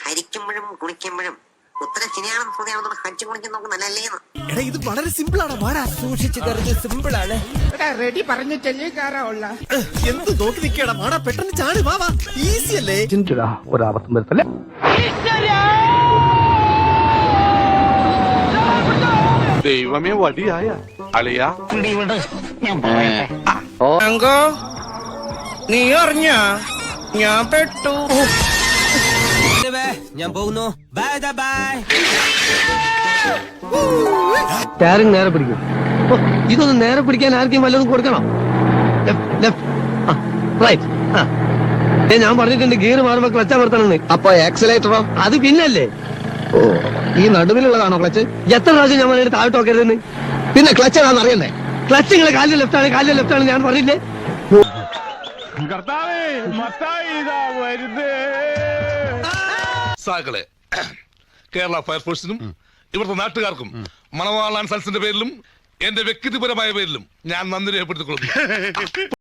ഹരിക്കുമ്പോഴും കുളിക്കുമ്പോഴും ഉത്തരം ശരിയാണെന്ന് ശ്രദ്ധയാണെന്ന് ഹരിച്ചു കുളിക്കാൻ നോക്കുന്നല്ലേ. ഇത് വളരെ സിമ്പിൾ ആണ്. സൂക്ഷിച്ച് കരുത്, സിമ്പിൾ ആണ്. റെഡി പറഞ്ഞിട്ടല്ലേ കയറാവുള്ള. എന്ത് നോക്കി നിൽക്കടാ മാടാ, പെട്ടെന്ന് ചാടി വാ. ഈസി അല്ലേ? ഒരാപത്തും വരത്തല്ലേ. ദൈവമേ വടിയായ അളിയാ. അങ്കോ നീ അറിഞ്ഞ ഞാൻ പെട്ടു. ഞാൻ പോകുന്നു. Bye bye. സ്റ്റാരിങ് നേരെ പിടിക്കും. ഇതൊന്ന് നേരെ പിടിക്കാൻ ആർക്കും വല്ലതും കൊടുക്കണം. ഞാൻ പറഞ്ഞിട്ടുണ്ട് ഗിയർ മാറുമ്പോ ക്ലച്ച് അമർത്തണമെന്ന്. അപ്പൊ ആക്സിലേറ്ററോ? അത് പിന്നല്ലേ. ഓ, ഈ നടുവിലുള്ളതാണോ ക്ലച്ച്? എത്ര പ്രാവശ്യം ഞാൻ പറഞ്ഞിട്ട് താഴോട്ട് നോക്കരുതെന്ന്. പിന്നെ ക്ലച്ച് ഏതാണെന്ന് അറിയണ്ടേ? ക്ലച്ച് നിങ്ങളെ കാലിന്റെ ലെഫ്റ്റ് ആണ് ഞാൻ പറഞ്ഞില്ലേ. സാകളെ കേരള ഫയർഫോഴ്സിനും ഇവിടുത്തെ നാട്ടുകാർക്കും മണവാളാൻ സൽസിന്റെ പേരിലും എന്റെ വ്യക്തിപരമായ പേരിലും ഞാൻ നന്ദി രേഖപ്പെടുത്തിക്കൊള്ളുന്നു.